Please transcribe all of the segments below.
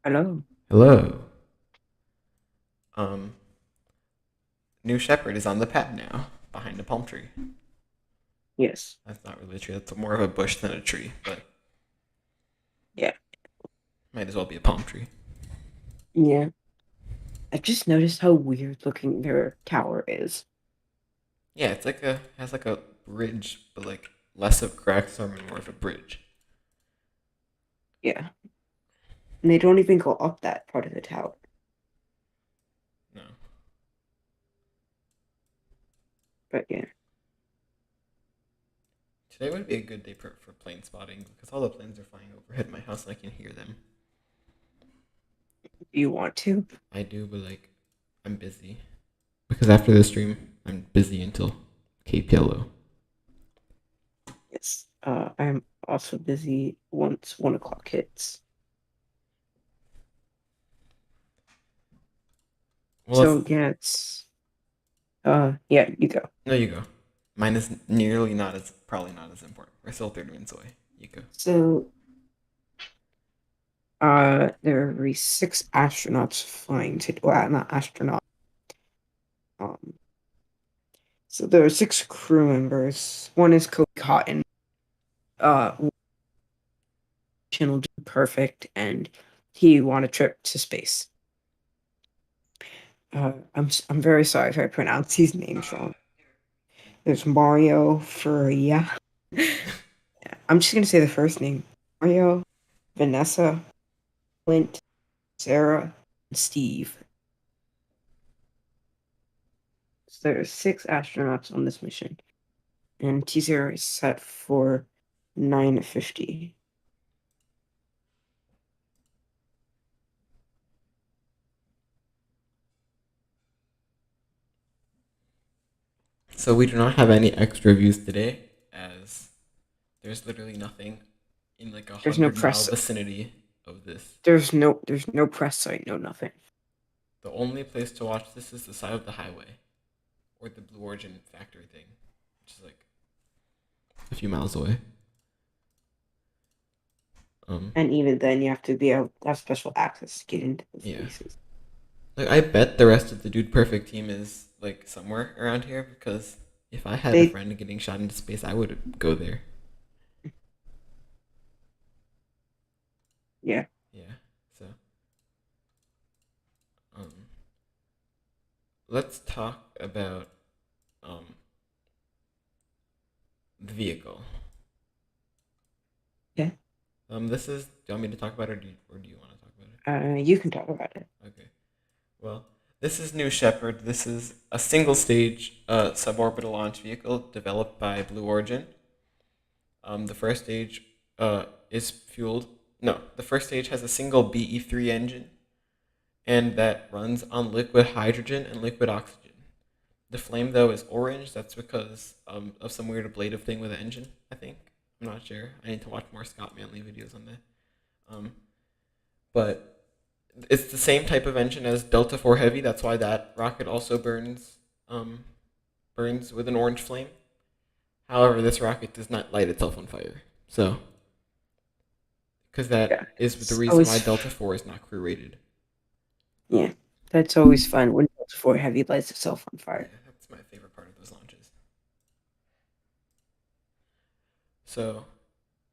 Hello. Hello. Um, New Shepard is on the pad now, behind a palm tree. Yes. That's not really a tree. That's more of a bush than a tree, but Yeah. might as well be a palm tree. Yeah. I just noticed how weird looking their tower is. Yeah, it's like a has like a bridge, but like less of cracks and more of a bridge. Yeah. And they don't even go up that part of the tower. No. But yeah. Today would be a good day for plane spotting because all the planes are flying overhead my house and I can hear them. Do you want to? I do, but like I'm busy because after the stream I'm busy until Cape Yellow. Yes. I'm also busy once 1 o'clock hits. Well, it's So yeah, it's yeah, you go. no, you go. Mine is nearly not as probably not as important. We're still 30 minutes away. You go. So there are 6 astronauts flying to well not astronauts. Um so there are 6 crew members. One is Coby Cotton. Uh channel do perfect and he won a trip to space. I'm very sorry if I pronounce these names wrong. There's Mario Ferreira. I'm just gonna say the first name. Mario, Vanessa, Clint, Sara, and Steve. So there are 6 astronauts on this mission, and T0 is set for 9:50. So we do not have any extra views today, as there's literally nothing in like a There's no 100 mile press. vicinity of this. There's no press site. No nothing. The only place to watch this is the side of the highway, or the Blue Origin factory thing, which is like a few miles away. Um, And even then, you have to be able to have special access to get into those yeah. places. Like I bet the rest of the Dude Perfect team is like somewhere around here because if I had a They friend getting shot into space, I would go there. yeah. Yeah. So, um, let's talk about um the vehicle. Yeah. This is. Do you want me to talk about it, or do you want to talk about You can talk about it. it? Okay. Well, this is New Shepard. This is a single stage suborbital launch vehicle developed by Blue Origin. The first stage is fueled. No, the first stage has a single BE3 engine, and that runs on liquid hydrogen and liquid oxygen. The flame, though, is orange. That's because of some weird ablative thing with the engine, I think. I'm not sure. I need to watch more Scott Manley videos on that. Um, but it's the same type of engine as Delta 4 Heavy. That's why that rocket also um, burns with an orange flame. However, this rocket does not light itself on fire. So, because Yeah. that is the It's reason why always Delta 4 is not crew rated. yeah. That's always fun when before heavy lights itself on Yeah, fire. that's my favorite part of those launches. So,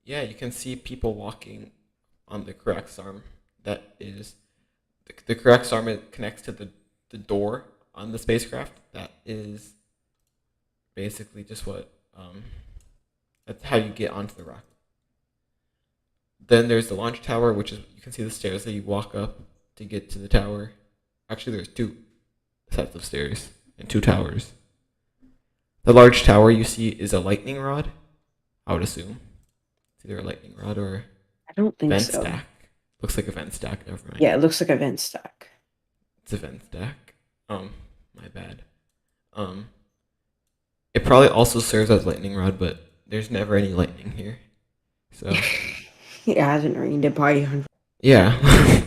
yeah, you can see people walking on the Corax arm. That is the Corax arm. It connects to the door on the spacecraft. That is basically just what that's how you get onto the rocket. Then there's the launch tower, which is you can see the stairs that you walk up to get to the tower. Actually, there's two sets of stairs and two towers. The large tower you see is a lightning rod. I would assume it's either a lightning rod or I don't think vent so. stack. Looks like a vent stack. Never mind. Yeah, it looks like a vent stack. It's a vent stack. My bad. Um, it probably also serves as lightning rod, but there's never any lightning here. So It hasn't rained in probably 100. yeah,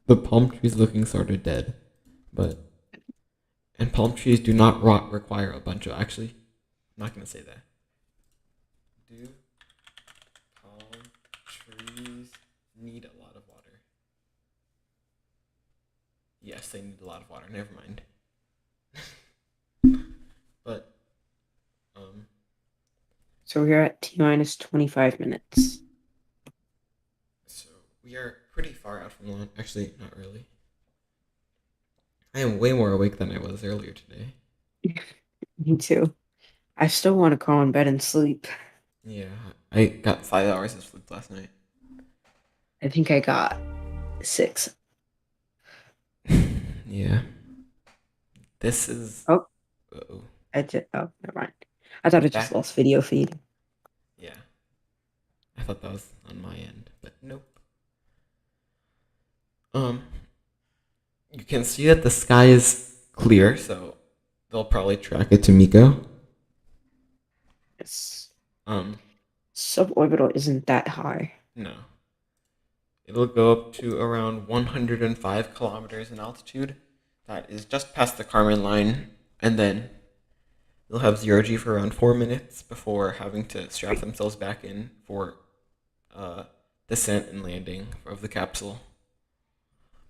the palm tree's looking sort of dead, but and palm trees do not require a bunch of. Actually, I'm not gonna say that. Do palm trees need a lot of water? Yes, they need a lot of water. Never mind. But um, So we're at T minus 25 minutes. so we are pretty far out from launch. Actually, not really. I am way more awake than I was earlier today. Me too. I still want to crawl in bed and sleep. Yeah, I got 5 hours of sleep last night. I think I got 6. Yeah, this is. Oh, Oh, oh, never mind. I thought it just back. lost video feed. Yeah, I thought that was on my end, but nope. Um, you can see that the sky is clear, so they'll probably track it to Miko. Yes. Um, Suborbital isn't that high. no, it'll go up to around 105 kilometers in altitude. That is just past the Karman line, and then they'll have 0G for around 4 minutes before having to strap themselves back in for uh, descent and landing of the capsule.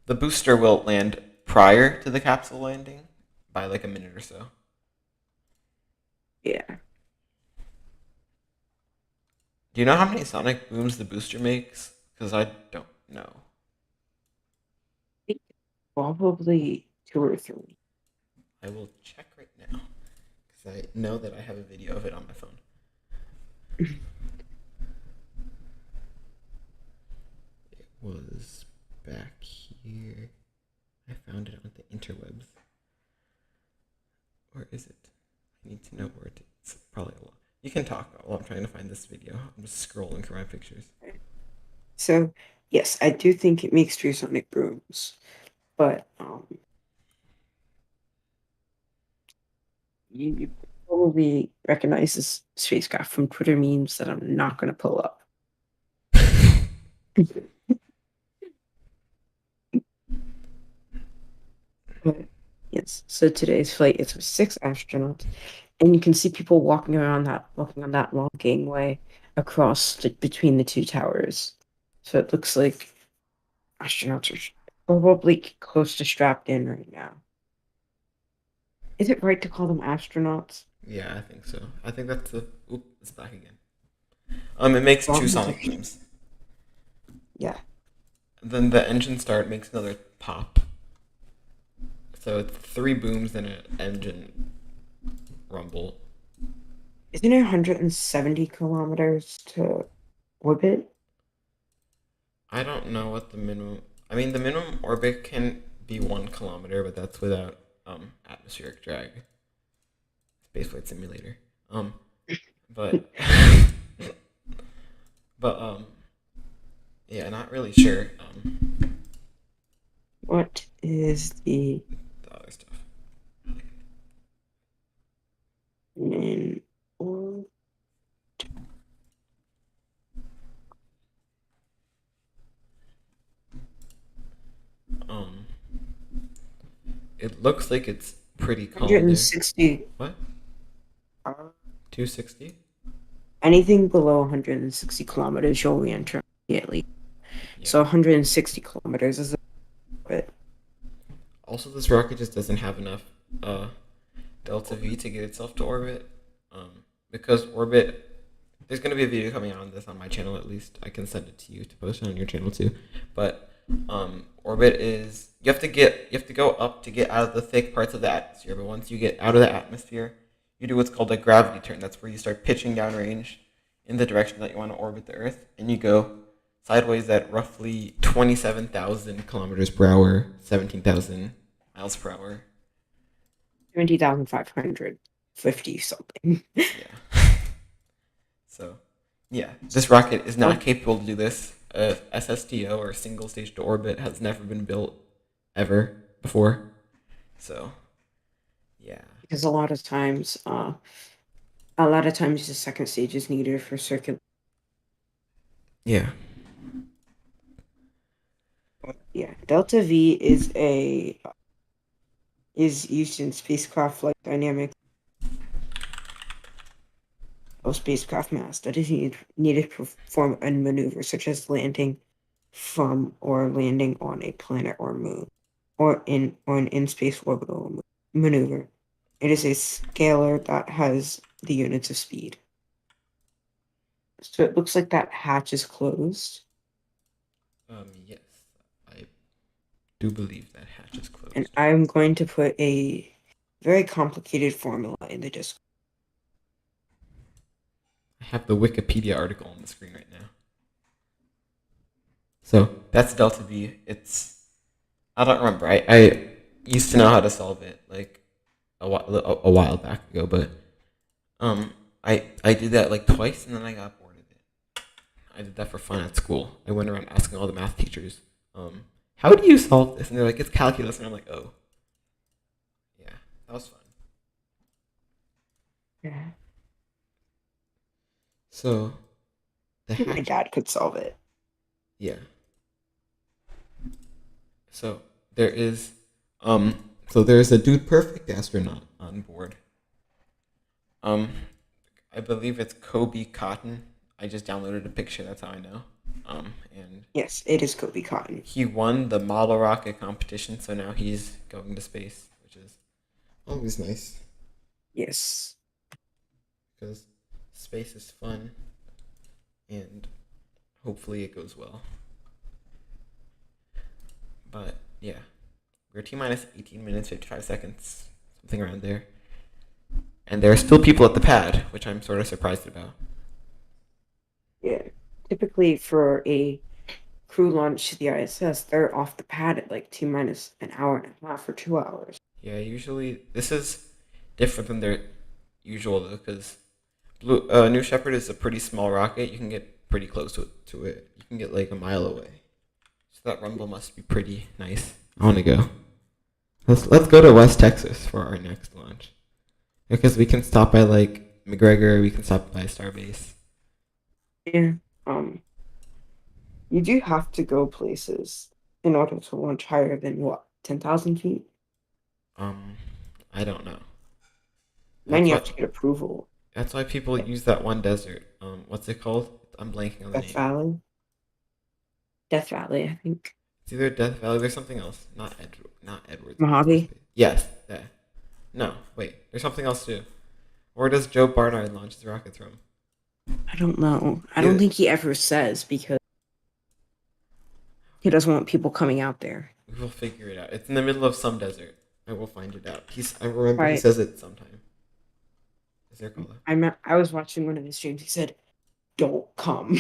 The booster will land prior to the capsule landing by like a minute or so. Yeah. Do you know how many sonic booms the booster makes? Because I don't know. Probably 2 or 3. I will check right now because I know that I have a video of it on my phone. It was back here. I found it on the interwebs. Where is it? I need to know where it is. It's probably a lot. You can talk while I'm trying to find this video. I'm just scrolling through my pictures. So, yes, I do think it makes 2 sonic booms. But you probably recognize this spacecraft from Twitter memes that I'm not going to pull up. But, yes, so today's flight is with 6 astronauts, and you can see people walking on that long gangway across between the 2 towers. So it looks like astronauts are probably close to strapped in right now. Is it right to call them astronauts? Yeah, I think so. I think that's the. Oop, it's back again. It makes 2 sonic booms. Yeah. Then the engine start makes another pop. So it's 3 booms and an engine rumble. Isn't it 170 kilometers to orbit? I don't know what the minimum. I mean, the minimum orbit can be 1 kilometer, but that's without atmospheric drag. Spaceflight simulator. But but yeah, not really sure. What is the The other stuff. min or Um, it looks like it's pretty calm there. 160? What? uh, 260? Anything below 160 kilometers, you'll re-enter immediately. Yeah. So 160 kilometers is a bit. Also, this rocket just doesn't have enough delta V to get itself to orbit. Because orbit, there's gonna be a video coming out on this on my channel at least. I can send it to you to post it on your channel too. But orbit is you have to go up to get out of the thick parts of the atmosphere. But once you get out of the atmosphere, you do what's called a gravity turn. That's where you start pitching downrange in the direction that you want to orbit the Earth, and you go sideways at roughly 27,000 kilometers per hour, 17,000 miles per hour. 20,550 something. Yeah. So, yeah, this rocket is not capable to do this. SSTO or single stage to orbit has never been built ever before. So, yeah. Because a lot of times the second stage is needed for circuit. Yeah. Yeah, Delta V is used in spacecraft flight dynamics of spacecraft mass that is needed to perform a maneuver such as landing from or landing on a planet or moon. or an in-space orbital maneuver. It is a scalar that has the units of speed. So it looks like that hatch is closed, Yes, I do believe that hatch is and closed. I'm going to put a very complicated formula in the Discord. I have the Wikipedia article on the screen right now. So that's delta V. I don't remember. I used to know how to solve it like a while back ago, but um I did that like twice and then I got bored of it. I did that for fun at school. I went around asking all the math teachers, how do you solve this? And they're like, it's calculus, and I'm like, oh, yeah, that was fun. Yeah. So the My hatch, dad could solve it. yeah. So there is, there's a dude perfect astronaut on board. Um, I believe it's Coby Cotton. I just downloaded a picture. That's how I know. And Yes, it is Coby Cotton. he won the model rocket competition, so now he's going to space, which is always nice Yes. because space is fun and hopefully it goes well. But yeah, we're T minus 18 minutes, 55 seconds, something around there. And there are still people at the pad, which I'm sort of surprised about. Yeah. Typically for a crew launch to the ISS, they're off the pad at like T minus an hour and a half or 2 hours. Yeah, usually this is different than their usual though, because New Shepard is a pretty small rocket. You can get pretty close to it. You can get like a mile away. So that rumble must be pretty nice. I want to go. Let's go to West Texas for our next launch because we can stop by like McGregor. We can stop by Starbase. Yeah. Um, you do have to go places in order to launch higher than what, 10,000 feet? Um, I don't know. Then That's you have to what. get approval. That's why people Like use that one desert. What's it called? I'm blanking on the Death name. Valley. Death Valley, I think. It's either Death Valley. There's something else. Not Edwards Air Force Mojave? Base. Yes. Yeah. No. Wait. There's something else too. Where does Joe Barnard launch his rockets from? I don't know. I don't Either, think he ever says because he doesn't want people coming out there. we will figure it out. It's in the middle of some desert. I will find it out. I remember he Right. says it sometime. Is there color? I was watching one of his streams. He said, "Don't come."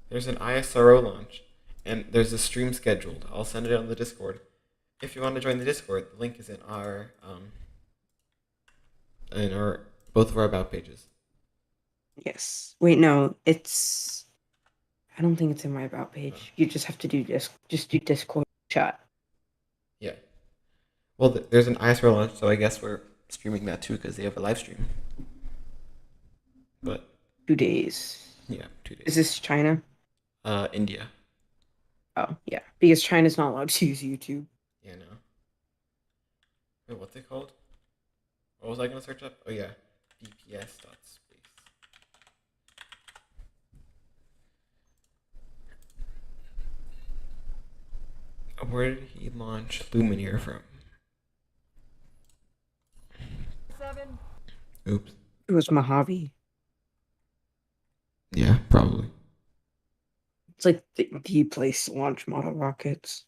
There's an ISRO launch, and there's a stream scheduled. I'll send it on the Discord. If you want to join the Discord, the link is in our both of our about pages. Yes. Wait, no, it's. I don't think it's in my about page. Oh. You just have to do this. Just do Discord chat. Yeah. Well, there's an ISRO launch, so I guess we're streaming that too because they have a live stream. But 2 days. yeah, 2 days. Is this China? India. Oh, yeah. Because China's not allowed to use YouTube. Yeah, no. Wait, what's it called? What was I gonna search up? Oh yeah, bps.space. Where did he launch Lumineer from? 7. Oops. It was Mojave. Yeah, probably. It's like the place to launch model rockets.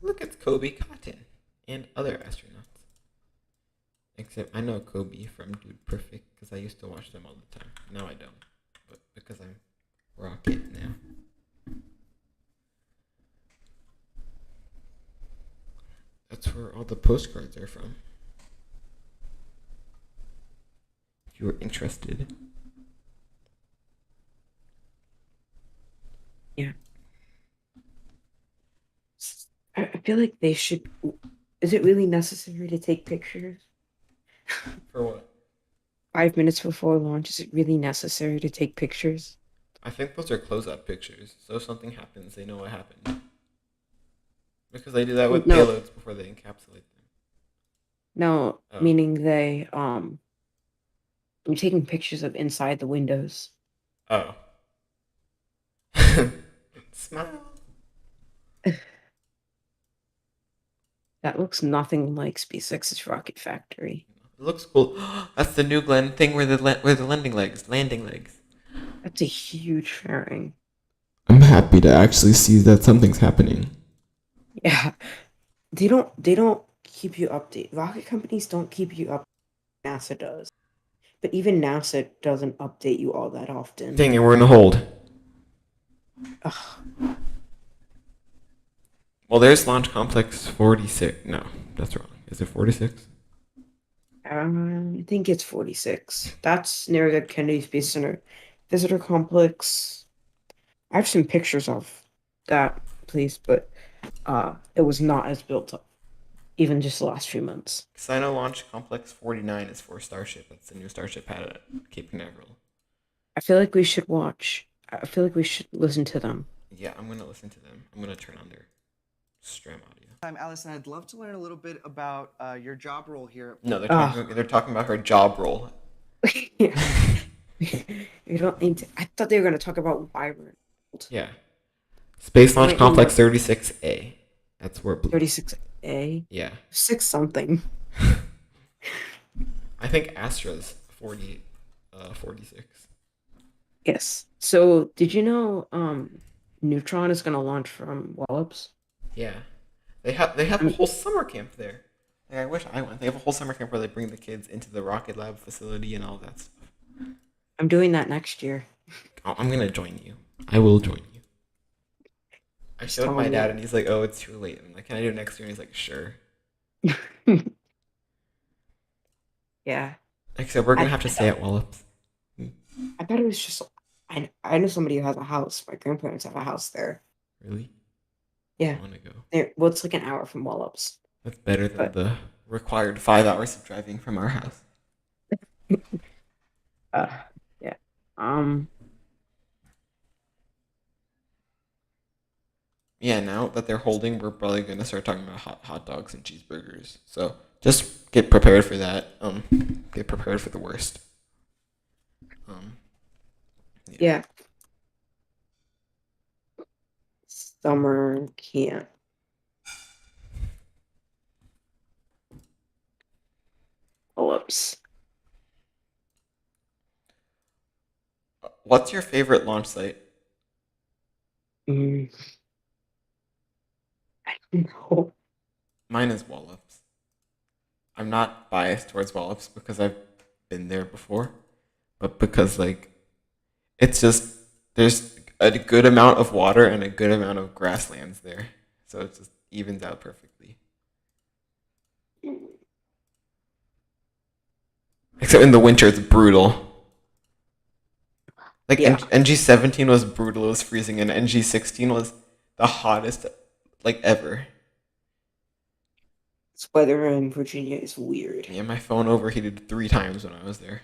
Look, it's Coby Cotton and other astronauts. Except I know Coby from Dude Perfect because I used to watch them all the time. Now I don't, but because I'm Rocket now. That's where all the postcards are from. If you were interested. Yeah. I feel like they should. Is it really necessary to take pictures? For what? 5 minutes before launch, is it really necessary to take pictures? I think those are close-up pictures, so if something happens, they know what happened. Because they do that with No, payloads before they encapsulate them. no, Oh, meaning you're taking pictures of inside the windows. oh, Smile. That looks nothing like SpaceX's rocket factory. It looks cool. That's the new Glen thing where the landing legs. That's a huge fairing. I'm happy to actually see that something's happening. Yeah, they don't keep you updated. Rocket companies don't keep you up. NASA does, but even NASA doesn't update you all that often. Dang it, we're in a hold. Ugh. Well, there's Launch Complex 46. No, that's wrong. Is it 46? I think it's 46. That's near the Kennedy Space Center visitor complex. I have some pictures of that place, but it was not as built up, even just the last few months. Because I know Launch Complex 49 is for Starship. That's the new Starship pad at Cape Canaveral. I feel like we should watch. I feel like we should listen to them. Yeah, I'm going to listen to them. I'm going to turn on their Stram audio. I'm Allison. I'd love to learn a little bit about your job role here. No, Ah. they're talking about her job role. Yeah. You don't need to. I thought they were going to talk about Wyvern. Yeah. Space Launch Wait, Complex 36A. That's where 36A, Yeah. 6 something. I think Astra's 46. Yes. So, did you know Neutron is going to launch from Wallops? Yeah. They have a whole summer camp there. Like, I wish I went. They have a whole summer camp where they bring the kids into the Rocket Lab facility and all that stuff. I'm doing that next year. I'm gonna join you. I will join you. I Just showed tell my me. dad and he's like, "Oh, it's too late." I'm like, "Can I do it next year?" And he's like, "Sure." Yeah. Except we're gonna I, have to stay at Wallops. I bet it was just. I know somebody who has a house. My grandparents have a house there. Really? Yeah. I want to go. Well, it's like an hour from Wallops. That's better than But the required 5 hours of driving from our house. uh, yeah. Um. Yeah, now that they're holding, we're probably gonna start talking about hot dogs and cheeseburgers. So just get prepared for that. Get prepared for the worst. Um, yeah. Yeah. Summer camp. Wallops. What's your favorite launch site? Mm, I don't know. Mine is Wallops. I'm not biased towards Wallops because I've been there before, but because like it's just there's a good amount of water and a good amount of grasslands there, so it just evens out perfectly. Except in the winter, it's brutal. Like Yeah. NG-17 was brutal, it was freezing, and NG-16 was the hottest like ever. This weather in Virginia is weird. Yeah, my phone overheated 3 times when I was there.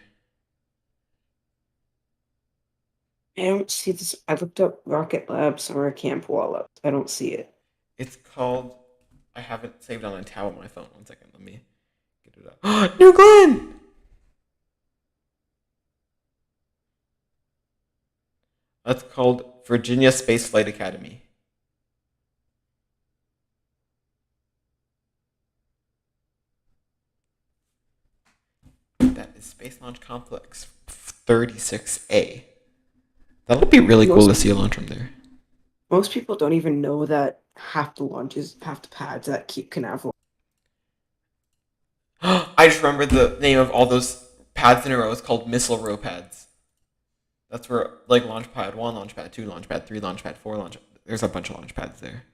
I don't see this. I looked up Rocket Lab Summer Camp Wallops. I don't see it. It's called. I have it saved on a tab on my phone. 1 second, let me get it up. New Glenn. That's called Virginia Space Flight Academy. That is Space Launch Complex 36A. That would be really cool to see a launch from there. Most people don't even know that half the pads at Cape Canaveral. I just remembered the name of all those pads in a row. It's called missile row pads. That's where like launch pad 1, launch pad 2, launch pad 3, launch pad 4, launch. There's a bunch of launch pads there.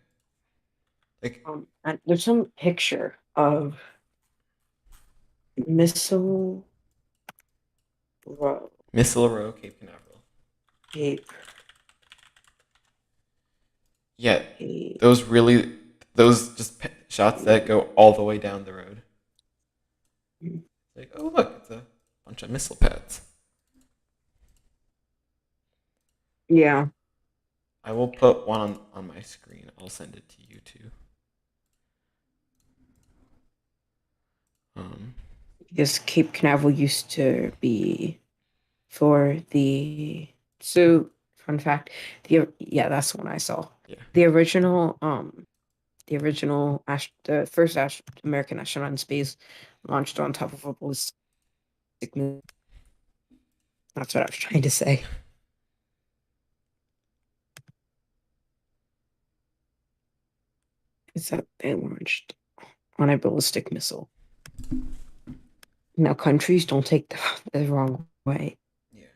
Like And there's some picture of missile row Missile row, Cape Canaveral. Cape. Yeah, Cape. those just shots that go all the way down the road. Like, oh look, it's a bunch of missile pads. Yeah. I will put one on my screen. I'll send it to you too. Because Cape Canaveral used to be for the so fun fact. Yeah, that's the one I saw. Yeah. The original the first American astronaut in space launched on top of a ballistic missile. That's what I was trying to say. Is that they launched on a ballistic missile. Now, countries don't take the wrong way. Yeah.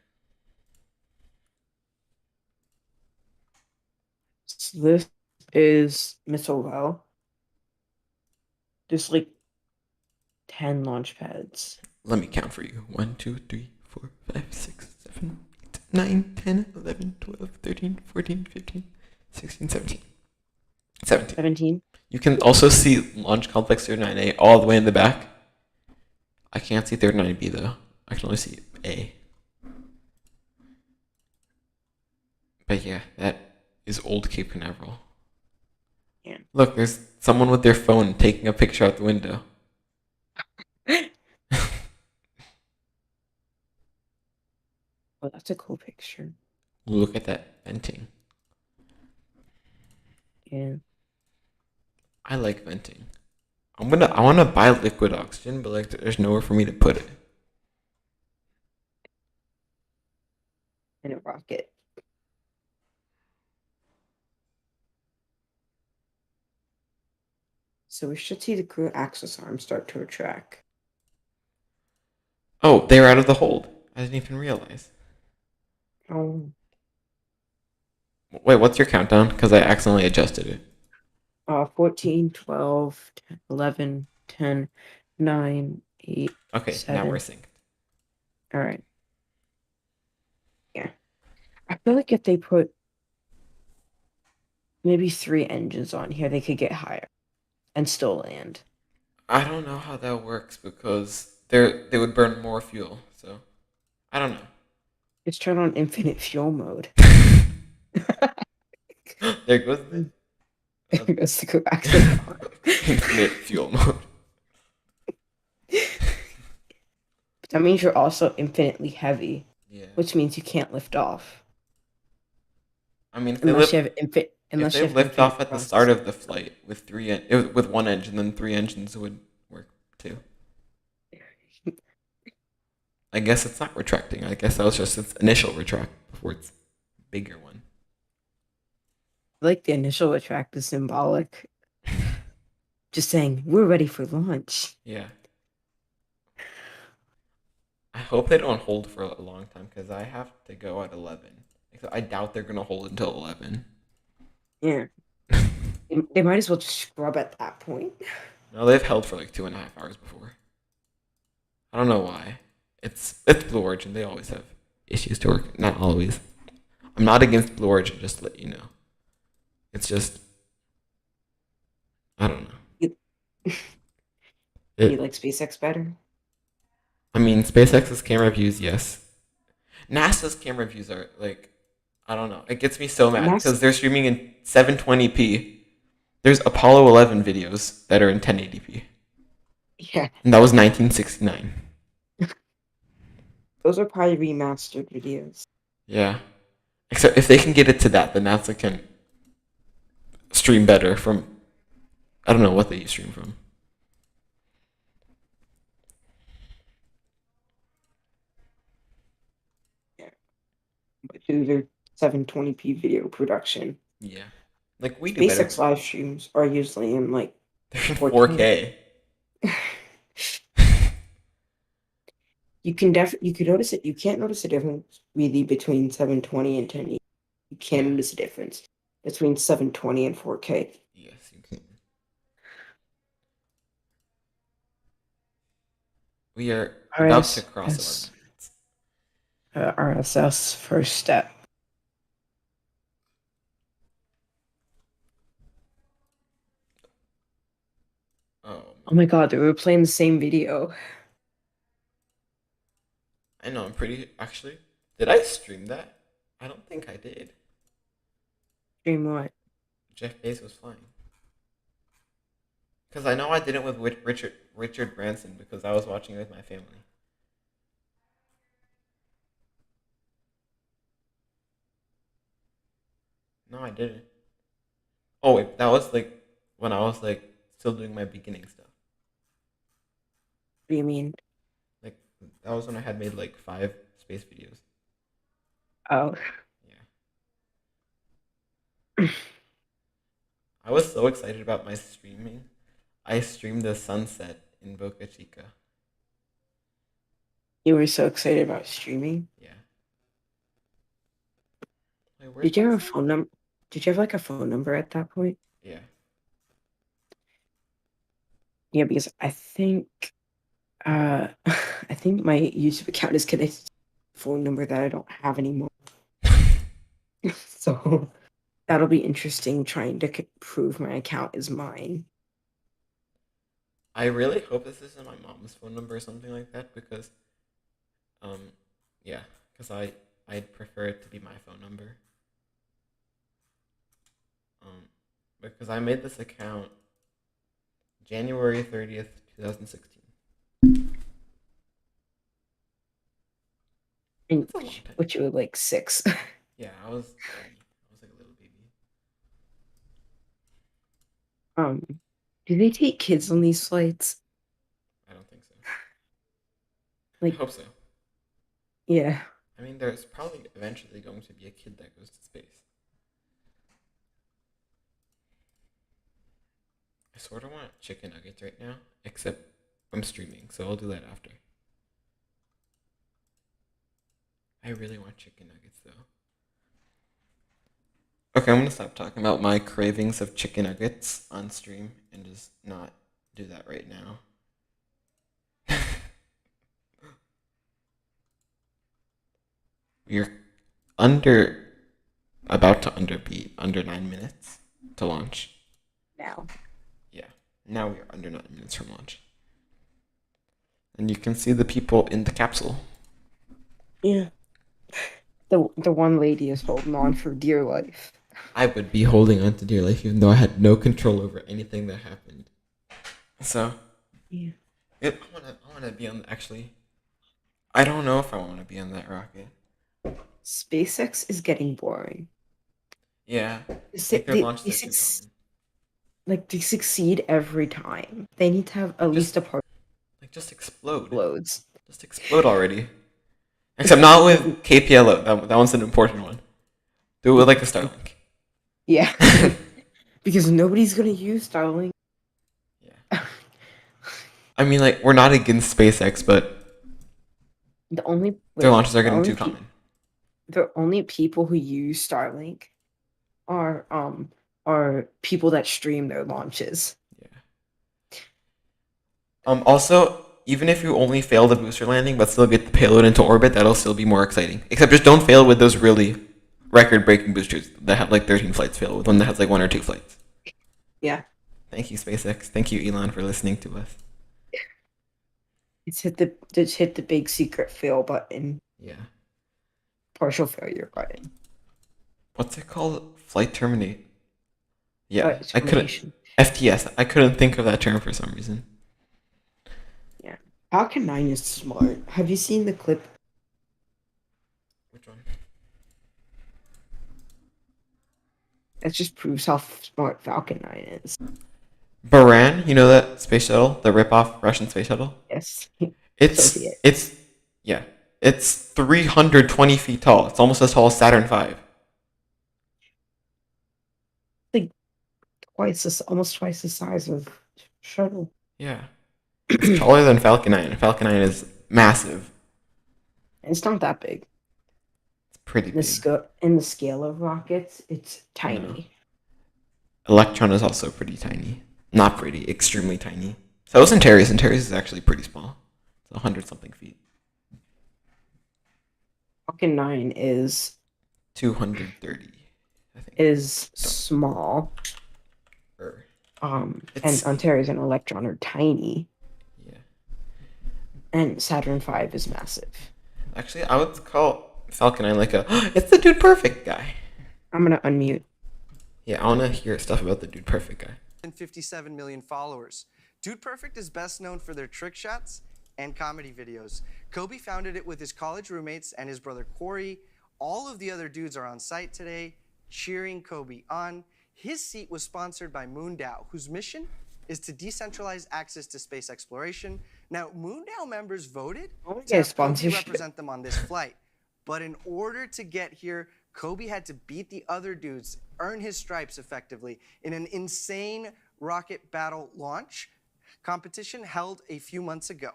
So this is missile well. There's like 10 launch pads. Let me count for you. 1, 2, 3, 4, 5, 6, 7, 8, 9, 10, 11, 12, 13, 14, 15, 16, 17. 17. 17. You can also see Launch Complex 39A all the way in the back. I can't see 39B though. I can only see A. But yeah, that is old Cape Canaveral. Yeah. Look, there's someone with their phone taking a picture out the window. Oh, that's a cool picture. Look at that venting. Yeah. I like venting. I wanna buy liquid oxygen, but like there's nowhere for me to put it. And a rocket. So we should see the crew access arm start to retract. Oh, they're out of the hold. I didn't even realize. Oh. Wait, what's your countdown? Because I accidentally adjusted it. 14, 12, 10, 11, 10, 9, 8, Okay, 7. now we're synced. All right. Yeah. I feel like if they put maybe 3 engines on here, they could get higher and still land. I don't know how that works because they would burn more fuel. So I don't know. Just turn on infinite fuel mode. There goes the There goes the crew access arm. infinite fuel mode. But that means you're also infinitely heavy, Yeah. which means you can't lift off. I mean, if Unless they you have infinite. if they lift off at the start of the flight with with one engine, then 3 engines would work too. I guess it's not retracting. I guess that was just its initial retract before its bigger one. Like the initial retract is symbolic. Just saying, we're ready for launch. Yeah. I hope they don't hold for a long time because I have to go at 11. I doubt they're gonna hold until 11. Yeah. They might as well just scrub at that point. No, they've held for like 2.5 hours before. I don't know why. It's Blue Origin. They always have issues to work. Not always. I'm not against Blue Origin. Just to let you know. It's just I don't know. You like SpaceX better? I mean, SpaceX's camera views, yes. NASA's camera views are like, I don't know. It gets me so mad because they're streaming in 720p. There's Apollo 11 videos that are in 1080p. Yeah. And that was 1969. Those are probably remastered videos. Yeah. Except if they can get it to that, then NASA can stream better from, I don't know what they stream from. Yeah. But do their 720p video production. Yeah. Like we do better. SpaceX live streams are usually in like They're in 4K. You can notice it. You can't notice the difference really between 720 and 1080. You can't notice the difference between 720 and 4K. Yes, you can. We are about to cross 11 minutes. RSS first step. Oh my god, they were playing the same video. I know, I'm pretty. Actually, did I stream that? I don't think I did. Stream what? Jeff Bezos flying. Because I know I did it with Richard Branson because I was watching it with my family. No, I didn't. Oh wait, that was like when I was like still doing my beginning stuff. What do you mean? Like that was when I had made like 5 space videos. Oh, Yeah. I was so excited about my streaming. I streamed the sunset in Boca Chica. you were so excited about streaming. Yeah. Wait, where's Did you my have a son? phone number? Did you have like a phone number at that point? Yeah. Yeah, because I think I think my YouTube account is connected to a phone number that I don't have anymore. So that'll be interesting trying to prove my account is mine. I really hope this isn't my mom's phone number or something like that because, um, yeah, because I'd prefer it to be my phone number. Um, because I made this account January 30th, 2016. And That's a long time. which you were like 6. Yeah, I was tiny. I was like a little baby. Do they take kids on these flights? I don't think so. I Like, hope so. yeah. I mean, there's probably eventually going to be a kid that goes to space. I sort of want chicken nuggets right now, except I'm streaming, so I'll do that after. I really want chicken nuggets though. Okay, I'm gonna stop talking about my cravings of chicken nuggets on stream and just not do that right now. You're under about to be under 9 minutes to launch. Now. Yeah, now we are under 9 minutes from launch, and you can see the people in the capsule. Yeah. The one lady is holding on for dear life. I would be holding on to dear life even though I had no control over anything that happened. So, Yeah. I wanna be on. Actually, I don't know if I want to be on that rocket. SpaceX is getting boring. Yeah, They, like their they, launches they, are too suc- common. like they succeed every time. They need to have at least a part Like just explode. loads. Just explode already. Except not with KPLO. That one's an important one. Do it with like a Starlink. Yeah. Because nobody's gonna use Starlink. Yeah. I mean, like we're not against SpaceX, but their launches are getting too common. The only people who use Starlink are people that stream their launches. Yeah. Also, even if you only fail the booster landing but still get the payload into orbit, that'll still be more exciting. Except just don't fail with those really record-breaking boosters that have like 13 flights. Fail with one that has like 1 or 2 flights. Yeah. Thank you, SpaceX. Thank you, Elon, for listening to us. It's hit the big secret fail button. Yeah. Partial failure button. What's it called? Flight terminate. Yeah, I couldn't. Termination. FTS. I couldn't think of that term for some reason. Yeah. Falcon 9 is smart. Have you seen the clip? Which one? That just proves how smart Falcon 9 is. Baran, you know that space shuttle, the rip-off Russian space shuttle? Yes. It's Soviet. yeah. It's 320 feet tall. It's almost as tall as Saturn V. Like almost twice the size of shuttle. Yeah. It's taller than Falcon 9. Falcon 9 is massive. It's not that big. It's pretty big. In the scale of rockets, it's tiny. No. Electron is also pretty tiny. Not pretty, extremely tiny. So is Antares. Antares is actually pretty small. It's 100 something feet. Falcon 9 is 230, I think. is small. And Ontario and Electron are tiny. Yeah. And Saturn V is massive. Actually, I would call Falcon 9 like it's the Dude Perfect guy. I'm gonna unmute. Yeah, I want to hear stuff about the Dude Perfect guy. And 57 million followers. Dude Perfect is best known for their trick shots and comedy videos. Coby founded it with his college roommates and his brother Corey. All of the other dudes are on site today. cheering Coby on. His seat was sponsored by Moondow, whose mission is to decentralize access to space exploration. Now, Moondow members voted I wanna to get a have Coby sponsorship. represent them on this flight. But in order to get here, Coby had to beat the other dudes, earn his stripes effectively, in an insane rocket battle launch competition held a few months ago.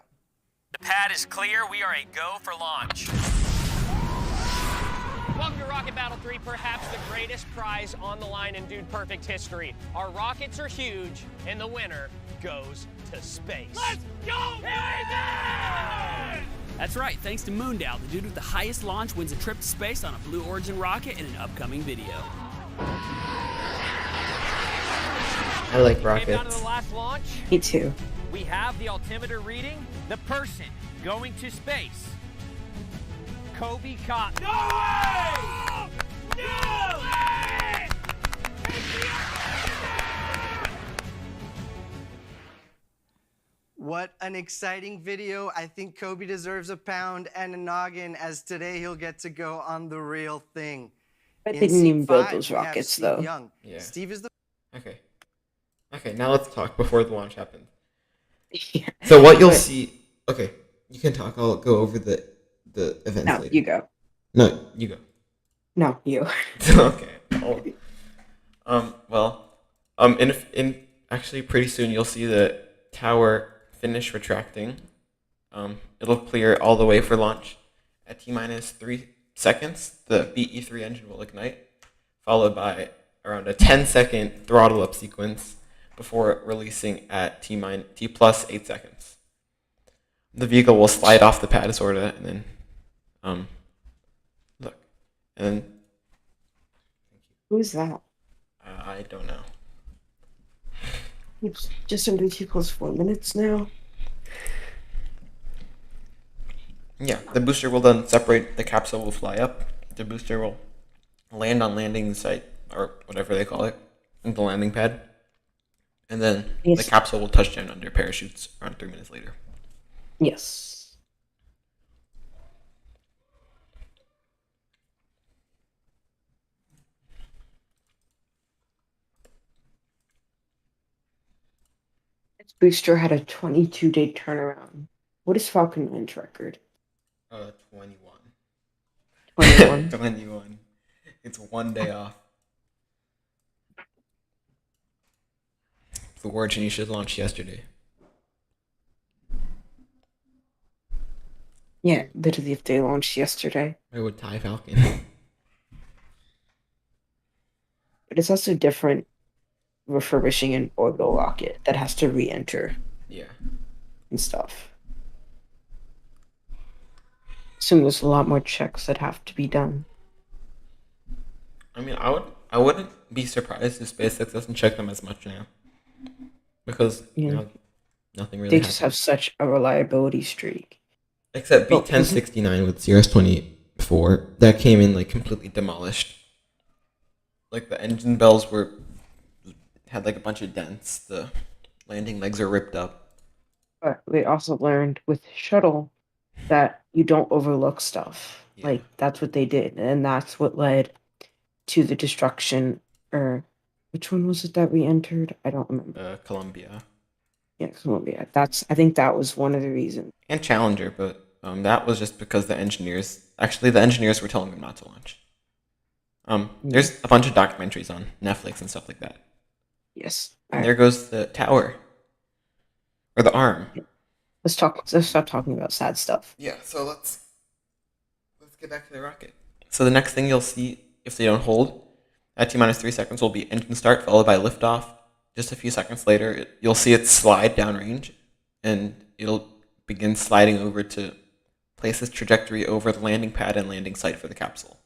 The pad is clear. We are a go for launch. Welcome to Rocket Battle 3, perhaps the greatest prize on the line in Dude Perfect history. Our rockets are huge, and the winner goes to space. Let's go, baby! That's right, thanks to Moondow, the dude with the highest launch wins a trip to space on a Blue Origin rocket in an upcoming video. I like Came down to rockets. the last launch. Me too. We have the altimeter reading. The person going to space, Coby Cotton. No way! No way! What an exciting video. I think Coby deserves a pound and a noggin, as today he'll get to go on the real thing. But In they didn't seat even build 5, those we have rockets, Steve though. Young. Yeah. Steve is the Okay. Okay, now let's talk before the launch happened. Yeah. So what you'll But- see. Okay, you can talk. I'll go over the events No, later. you go. No, you go. No, you. Okay. In actually pretty soon you'll see the tower finish retracting. It'll clear all the way for launch. At T-minus 3 seconds, the BE3 engine will ignite, followed by around a 10-second throttle up sequence before releasing at T plus 8 seconds. The vehicle will slide off the pad, sorta, and then look, and then Who's that? I don't know. It's just under 2 plus 4 minutes now. Yeah, the booster will then separate. The capsule will fly up. The booster will land on landing site, or whatever they call it, the landing pad. And then Yes. the capsule will touch down under parachutes around 3 minutes later. Yes. Its booster had a 22-day turnaround. What is Falcon 9's record? 21. 21. 21. It's 1 day off. The Origin you should launch yesterday. Yeah, literally if they launched yesterday. I would tie Falcon. But it's also different refurbishing an orbital rocket that has to re-enter Yeah. and stuff. So there's a lot more checks that have to be done. I mean, I wouldn't be surprised if SpaceX doesn't check them as much now, because Yeah. nothing really. They just have happens. such a reliability streak. Except Well, B1069 with Cirrus-24 that came in like completely demolished. Like the engine bells had like a bunch of dents. The landing legs are ripped up. But we also learned with shuttle that you don't overlook stuff. Yeah. Like that's what they did, and that's what led to the destruction. Or which one was it that we entered? I don't remember. Columbia Yeah, Columbia. I think that was one of the reasons. and Challenger, but that was just because the engineers were telling them not to launch. There's a bunch of documentaries on Netflix and stuff like that. Yes. And there goes the tower. Or the arm. Let's stop talking about sad stuff. Yeah, so let's get back to the rocket. So the next thing you'll see, if they don't hold, at T-minus 3 seconds will be engine start, followed by liftoff. Just a few seconds later, you'll see it slide downrange, and it'll begin sliding over to place its trajectory over the landing pad and landing site for the capsule.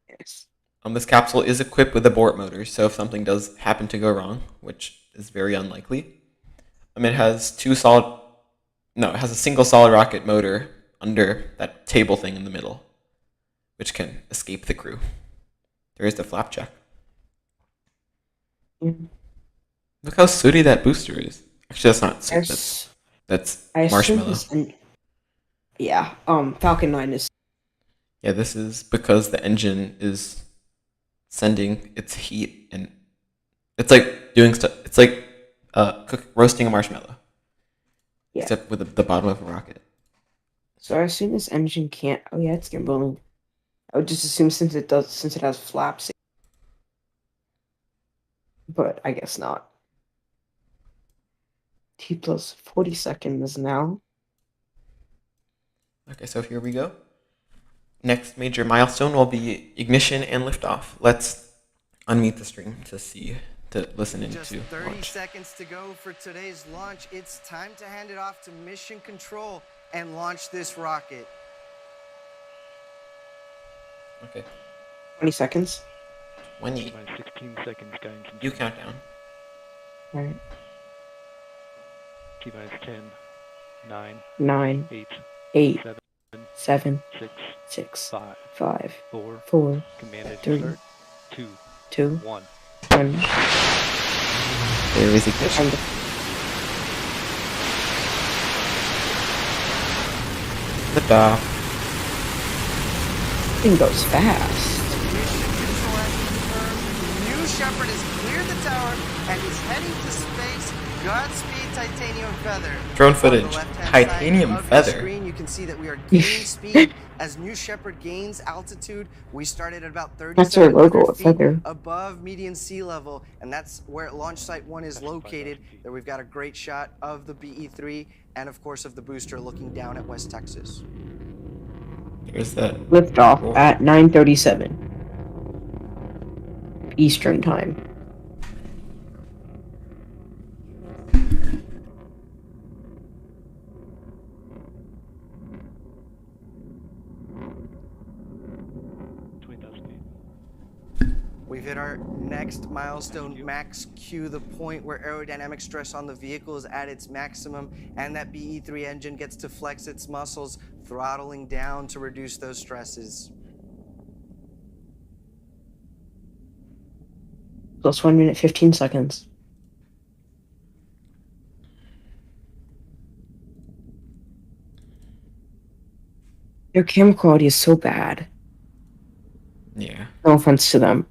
Yes. This capsule is equipped with abort motors, so if something does happen to go wrong, which is very unlikely, it has it has a single solid rocket motor under that table thing in the middle, which can escape the crew. There is the flap check. Mm. Look how sooty that booster is. Actually, that's not soot. There's- That's I assume marshmallow. yeah. Falcon 9 is. Yeah, this is because the engine is sending its heat, and it's like doing stuff. It's like roasting a marshmallow, Yeah. except with the bottom of a rocket. So I assume this engine can't. Oh yeah, it's gimbaling. I would just assume since it has flaps, but I guess not. T plus 40 seconds now. Okay, so here we go. Next major milestone will be ignition and liftoff. Let's unmute the stream to listen into Just 30 launch. seconds to go for today's launch. It's time to hand it off to mission control and launch this rocket. Okay, 20 seconds. 20. 16 seconds going from You count down. All right. T-minus 10, 9, 9, 8, 8, 7, 7, 6, 6, 5, 5, 4, 4, command engine 3, start, 2, 2, 1. 1. There is ignition. And Liftoff. thing goes fast. Mission control has confirmed New Shepard has cleared the tower and is heading to space. Godspeed, Titanium Feather. Drone On the footage. left-hand Titanium side of the Feather. screen, you can see that we are gaining speed as New Shepard gains altitude. We started at about That's our 3,700 logo, a feet feather. above median sea level, and that's where launch site 1 is located. There we've got a great shot of the BE-3 and, of course, of the booster looking down at West Texas. There's that. Liftoff at 9:37 Eastern Time. We've hit our next milestone, max Q, the point where aerodynamic stress on the vehicle is at its maximum, and that BE-3 engine gets to flex its muscles, throttling down to reduce those stresses. Plus 1 minute 15 seconds. Their camera quality is so bad. Yeah. No offense to them.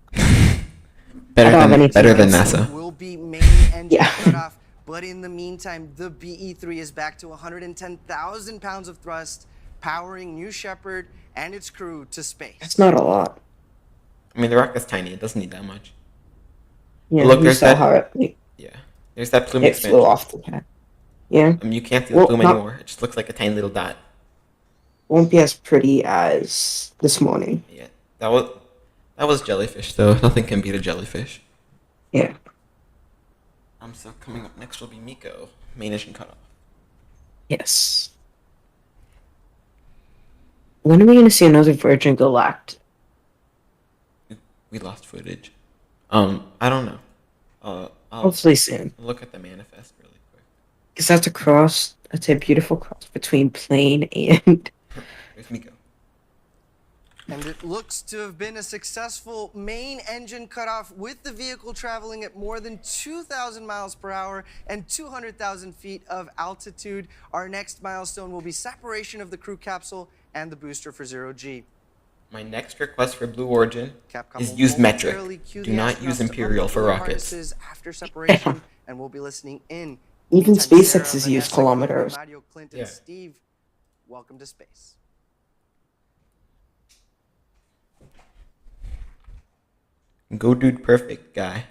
Better I don't have anything better than else. NASA. Will be main engine Yeah. cutoff, but in the meantime, the BE-3 is back to 110,000 pounds of thrust, powering New Shepard and its crew to space. That's not a lot. I mean, the rocket's tiny. It doesn't need that much. Yeah, Look, you there's saw that- how it Yeah. There's that plume flew expansion. off the pad. Yeah, I mean, you can't see the Well, plume not- anymore. It just looks like a tiny little dot. won't be as pretty as this morning. Yeah. That was jellyfish, though. Nothing can beat a jellyfish. Yeah. So coming up next will be Miko, main engine cutoff. Yes. When are we going to see another Virgin Galactic? We lost footage. I don't know. I'll Hopefully soon. look at the manifest really quick. Because that's a beautiful cross between plane and... There's Miko. And it looks to have been a successful main engine cutoff with the vehicle traveling at more than 2,000 miles per hour and 200,000 feet of altitude. Our next milestone will be separation of the crew capsule and the booster for 0G. My next request for Blue Origin Capcom is will use metric. momentarily cue Do the not astronauts use to Imperial for unbuckle the rockets. harnesses after separation, and we'll be listening in. Even Meantime, SpaceX Sara, has used Vanessa, kilometers. Mario, Clint, and Yeah. Steve, welcome to space. Go dude perfect guy.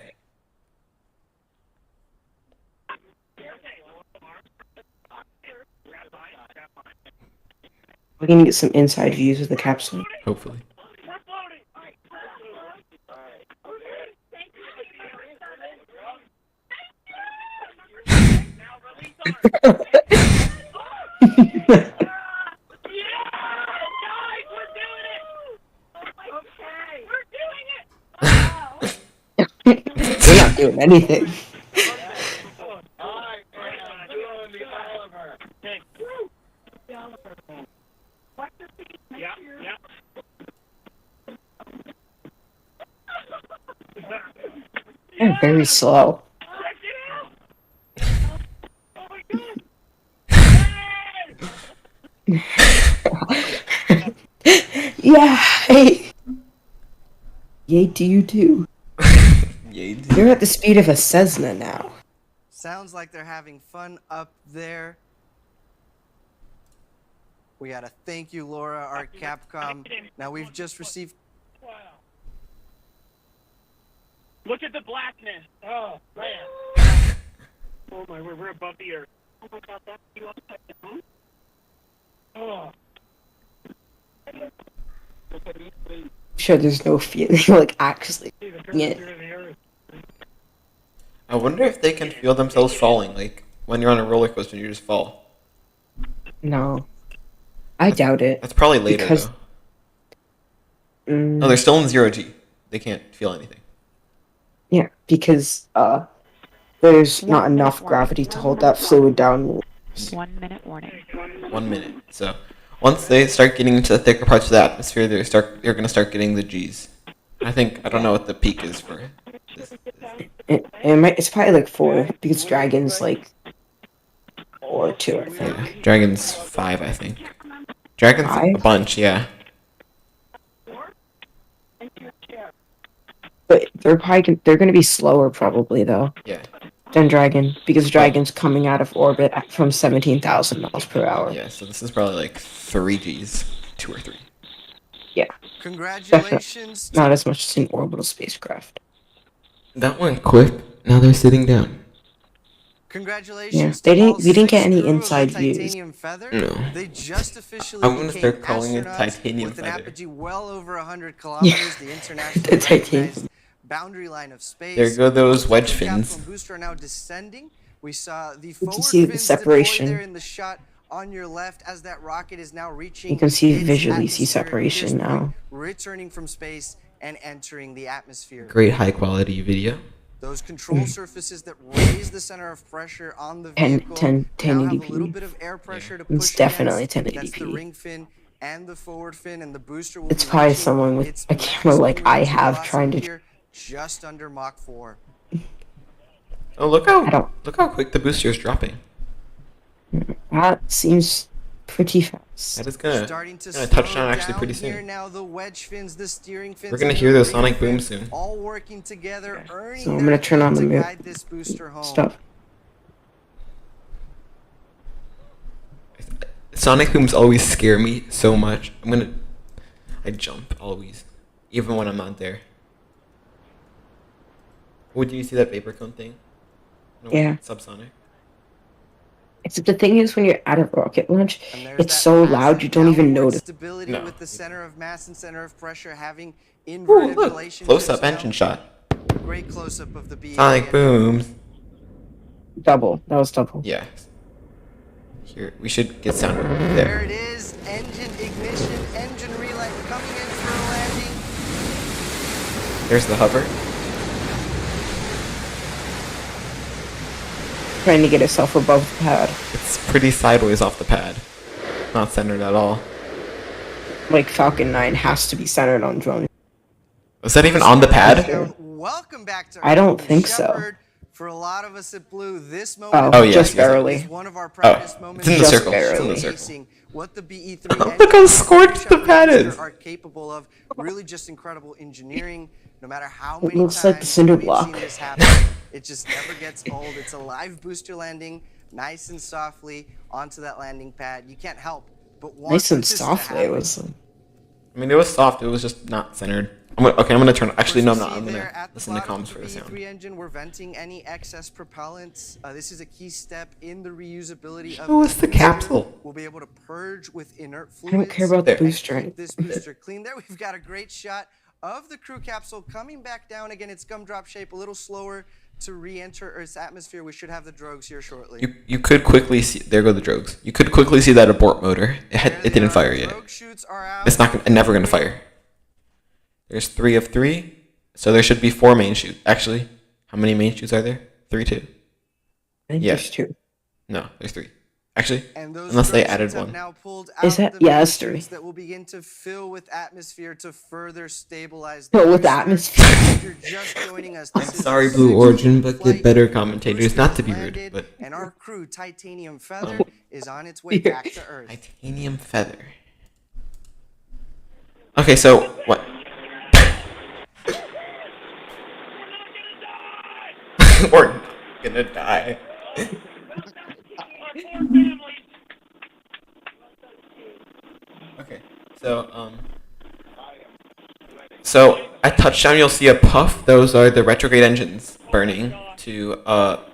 We're going to get some inside views of the capsule. Hopefully. We're not doing anything. They're very slow. Yeah. Yay to you too. Yay. You're at the speed of a Cessna now. Sounds like they're having fun up there. We gotta thank you, Laura, our Capcom. Now we've just received. Wow. Look at the blackness. Oh, man. Oh, my, we're above the earth. Oh, my God, that's you upside down? Oh. I'm sure there's no feeling like actually See, the doing it. curvature of the earth. I wonder if they can feel themselves falling, like when you're on a roller coaster and you just fall. No. I doubt it. That's probably later, Because- though. No, they're still in 0G. They can't feel anything. Yeah, because there's not enough gravity to hold that fluid down. 1 minute warning. 1 minute. So once they start getting into the thicker parts of the atmosphere, they're gonna start getting the G's. I don't know what the peak is for this. It's probably like 4 because Dragon's like 4 or 2, I think. Yeah, Dragon's 5, I think. Dragon's a 5? bunch, yeah. But they're gonna be slower probably though Yeah, than Dragon because Dragon's coming out of orbit from 17,000 miles per hour. yeah. So this is probably like 3 G's, 2 or 3. Yeah, Congratulations. not as much as an orbital spacecraft. That went quick. Now they're sitting down. Congratulations. Yeah, to they didn't- all we didn't get 6 any crew of the inside views. Titanium Feather. No. They just officially I'm gonna became start calling it astronauts Titanium with an Feather. apogee well over 100 kilometers. The internationally The titanium. recognized boundary line of space. There go those wedge Capsule fins. and booster are now descending. We saw the can forward see the fins deployed separation. there in the shot on your left as that rocket is now reaching. You can see its visually see atmospheric separation pierce point, now. returning from space and entering the atmosphere. Great high quality video. Those control surfaces that raise the center of pressure on the 10 vehicle 10 now have a 1080p. little bit of air pressure to It's push definitely against. That's 1080p. the ring fin and the forward fin, and the booster will It's be probably reaching someone with its a camera like maximum I range have velocity trying to- here, just under Mach 4. Oh, look how quick the booster is dropping. That seems pretty fast. That is gonna Starting to touch slow down actually pretty here soon. now, the wedge fins, the steering fins, We're gonna and hear the those ring sonic fin booms soon. all working together, earning So I'm their gonna turn on speed the to mo- guide this booster home. Stuff. Sonic booms always scare me so much. I jump always, even when I'm not there. Oh, do you see that vapor cone thing? No, Yeah. Subsonic. Except the thing is, when you're at a rocket launch, And there's it's that so massive loud you don't even downward notice. Stability No. with the center of mass and center of pressure having Ooh, inverted look, relationships. close-up now. engine shot. Great close-up of the BA. Sonic booms. Double. That was double. Yeah. Here, we should get sound There there. it is, engine ignition, engine relay coming in for a landing. There's the hover. Trying to get itself above the pad. It's pretty sideways off the pad. Not centered at all. Like Falcon 9 has to be centered on drone. Was that even on the pad? Welcome back to I don't Earth, think so. Shepard. For a lot of us at Blue, this moment Oh, yes, just yes. barely. is one of our proudest moments. it's in the Just circle. It's in the barely. circle. Showcasing what the BE3 Look how engine scorched the Shepard pad booster is. are capable of. Really just incredible engineering. No matter how It many looks times like the cinder we've block. seen this happen, it just never gets old. It's a live booster landing, nice and softly onto that landing pad. You can't help but want Nice and this to softly. It happen. was. I mean, it was soft. It was just not centered. I'm gonna turn. Actually, no, I'm not. See I'm there gonna at the listen to bottom comms of for the sound. BE3 engine, we're venting any excess propellants. This is a key step in the reusability of Show us this the booster. capsule. We'll be able to purge with inert I fluids. don't care about the There. booster. Keep this booster clean. There we've got a great shot of the crew capsule coming back down again. It's gumdrop shape, a little slower to re-enter Earth's atmosphere. We should have the drogues here shortly. You could quickly see. There go the drogues. You could quickly see that abort motor. It didn't fire yet. Drogue chutes are out. It's never gonna fire. There's 3 of 3, so there should be 4 main chutes. Actually, how many main chutes are there? 3, 2. I think Yeah. there's 2. No, there's 3. Actually, And those unless they drogue added chutes have one. now pulled Is out that- the yeah, main that's 3. chutes that will begin to fill with atmosphere to further stabilize Fill with booster. atmosphere. If you're just joining us, this I'm is sorry, the Blue sixth Origin, but flight. get better The commentators. booster Not to has be rude, landed, but and our crew, Titanium Feather, is on its way Yeah. back to Earth. titanium feather. Okay, so what? We're gonna die. Our poor families. Okay, so at touchdown you'll see a puff. Those are the retrograde engines burning to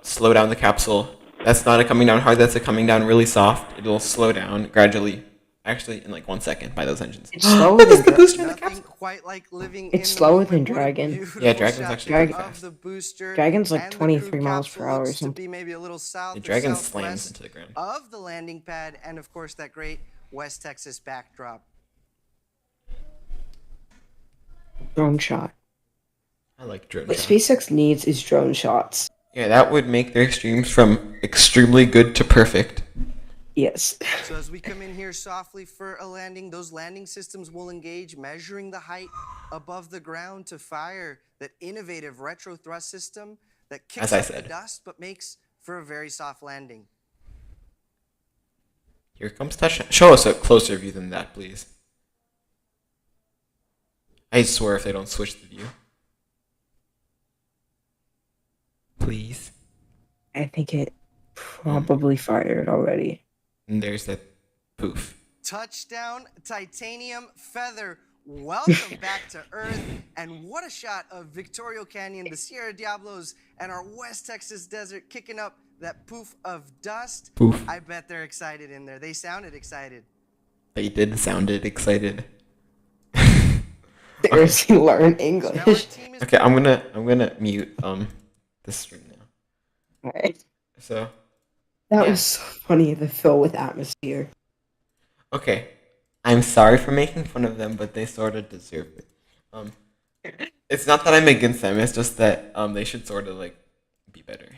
slow down the capsule. That's not a coming down hard. That's a coming down really soft. It'll slow down gradually. Actually, in like 1 second by those engines. It's slower Look, it's than the booster in the Nothing capsule. quite like living It's in slower the than moment. What a Dragon. beautiful Yeah, Dragon's shot actually pretty of fast. the booster Dragon's like and the 23 crew miles capsule. per hour or Looks to something. be maybe a little south The or Dragon slams southwest into the ground. of the landing pad, and of course that great West Texas backdrop. Drone shot. I like drone What shots. SpaceX needs is drone shots. Yeah, that would make their streams from extremely good to perfect. Yes. So as we come in here softly for a landing, those landing systems will engage, measuring the height above the ground to fire that innovative retro thrust system that kicks As I up the said. dust but makes for a very soft landing. Here comes touchdown. Show us a closer view than that, please. I swear if they don't switch the view. Please. I think it probably fired already. And there's that poof. Touchdown, titanium feather. Welcome back to Earth. And what a shot of Victoria Canyon, the Sierra Diablos, and our West Texas desert kicking up that poof of dust. Poof. I bet they're excited in there. They sounded excited. They did sounded excited. There's you learn So now our English. team is Okay, I'm gonna mute the stream now. Alright. So That Yeah. was so funny, the fill with atmosphere. okay. I'm sorry for making fun of them, but they sort of deserve it. It's not that I'm against them, it's just that they should sort of like be better.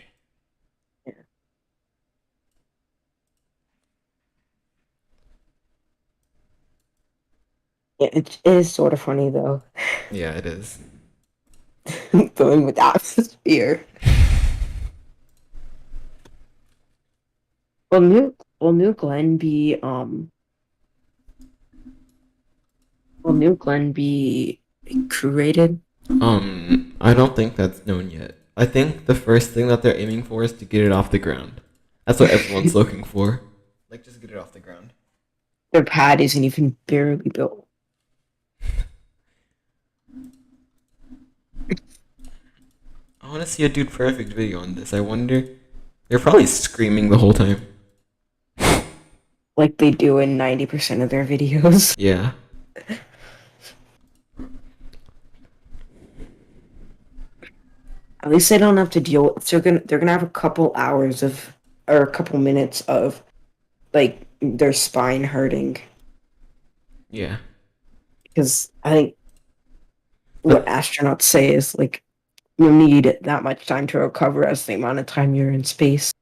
Yeah, it is sort of funny though. Yeah, it is. Going with atmosphere. Will New Glenn be will New Glenn be crew-rated? I don't think that's known yet. I think the first thing that they're aiming for is to get it off the ground. That's what everyone's looking for. Like, just get it off the ground. Their pad isn't even barely built. I want to see a Dude Perfect video on this. I wonder. They're probably screaming the whole time. Like they do in 90% of their videos. Yeah. At least they don't have to deal with. So they're gonna have a couple hours of, or a couple minutes of, like their spine hurting. Yeah. Because I think what astronauts say is like you need that much time to recover as the amount of time you're in space.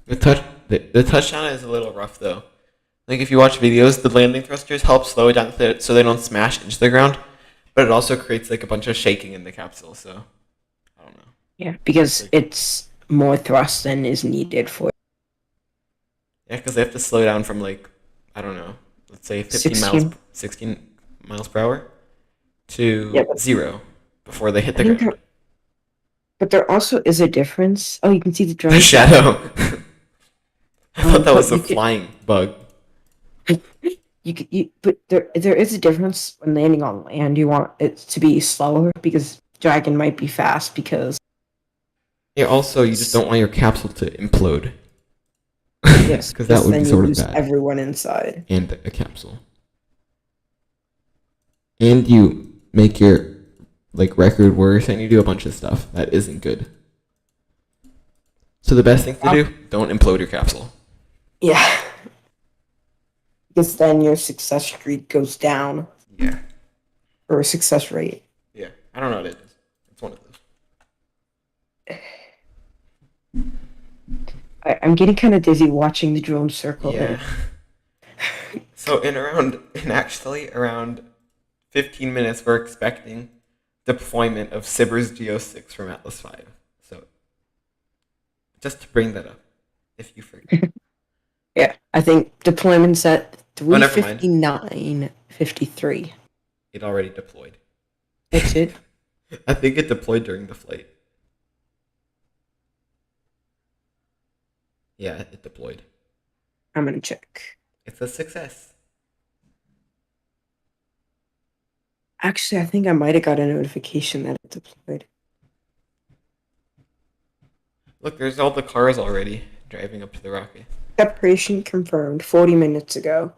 The touchdown is a little rough though. Like if you watch videos, the landing thrusters help slow it down so they don't smash into the ground, but it also creates like a bunch of shaking in the capsule. So I don't know. Yeah, because it's more thrust than is needed for. Yeah, because they have to slow down from like I don't know, let's say 16 miles per hour to Yeah, but- 0 before they hit the I think ground. But there also is a difference. Oh, you can see the drone. The shadow. I thought that was a but you could- flying bug. But there is a difference when landing on land. You want it to be slower because Dragon might be fast because Yeah. Also, you just don't want your capsule to implode. yes, because that would then be you sort of lose bad. everyone inside. And a capsule. And you make your like record worse, and you do a bunch of stuff that isn't good. So the best thing to do: don't implode your capsule. Yeah, because then your success streak goes down Yeah. or success rate. Yeah. I don't know what it is. It's one of those. I'm getting kind of dizzy watching the drone circle. Yeah. So in actually around 15 minutes, we're expecting deployment of Sabr's Geo6 from Atlas 5. So just to bring that up, if you forget. Yeah, I think deployment's at never mind. 3:59:53. It already deployed. That's it. I think it deployed during the flight. Yeah, it deployed. I'm gonna check. It's a success. Actually, I think I might have got a notification that it deployed. Look, there's all the cars already driving up to the rocket. Separation confirmed 40 minutes ago.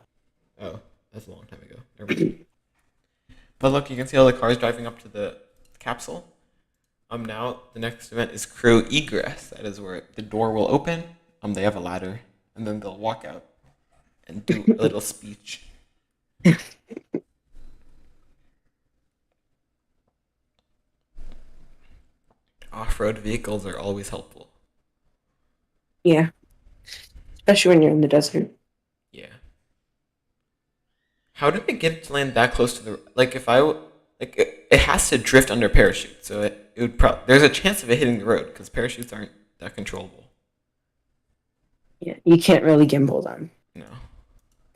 Oh, that's a long time ago. Never mind. But look, you can see all the cars driving up to the capsule. Now the next event is crew egress. That is where the door will open. They have a ladder, and then they'll walk out and do a little speech. Off-road vehicles are always helpful. Yeah. Especially when you're in the desert. Yeah. How do I get it to land that close to the it has to drift under parachute, so it would there's a chance of it hitting the road because parachutes aren't that controllable. Yeah, you can't really gimbal them. No.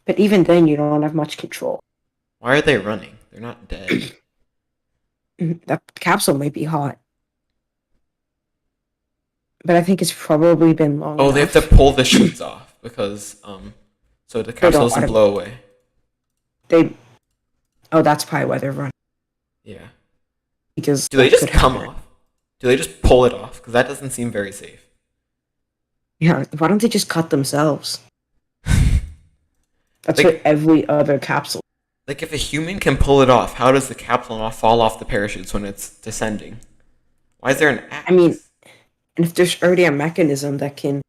But even then, you don't have much control. Why are they running? They're not dead. The capsule might be hot. But I think it's probably been long enough. They have to pull the chutes off because so the capsule doesn't blow away. That's probably why they're running. Yeah. Because do they just come off? Do they just pull it off? Because that doesn't seem very safe. Yeah, why don't they just cut themselves? That's what every other capsule. Like, if a human can pull it off, how does the capsule not fall off the parachutes when it's descending? Why is there an axe? I mean, and if there's already a mechanism that can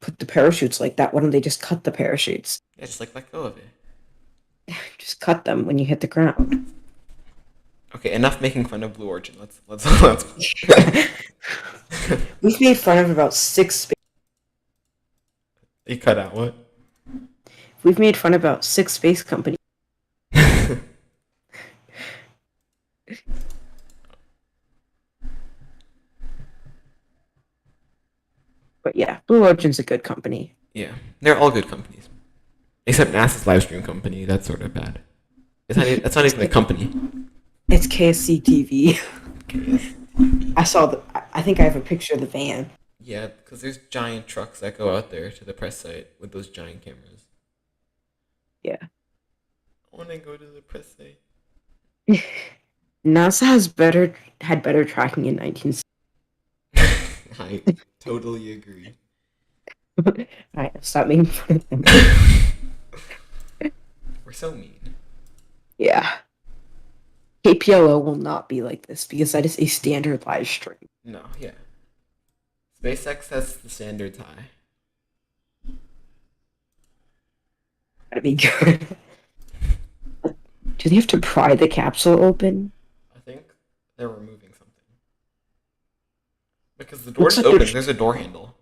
put the parachutes like that, why don't they just cut the parachutes? Yeah, just let go of it. Just cut them when you hit the ground. Okay, enough making fun of Blue Origin. Let's. We've made fun of about 6 space. You cut out what? We've made fun of about 6 space companies. But yeah, Blue Origin's a good company. Yeah, they're all good companies. Except NASA's live stream company, that's sort of bad. That's not even a company. It's KSC TV. KSC. I think I have a picture of the van. Yeah, because there's giant trucks that go out there to the press site with those giant cameras. Yeah. I want to go to the press site. NASA had better tracking in 1960. I totally agree. Alright, stop making fun of them. We're so mean. Yeah. KPLO will not be like this because that is a standard live stream. No, yeah. SpaceX has the standards high. That'd be good. Do they have to pry the capsule open? I think they're removing something. Because the door's like open, there's a door handle.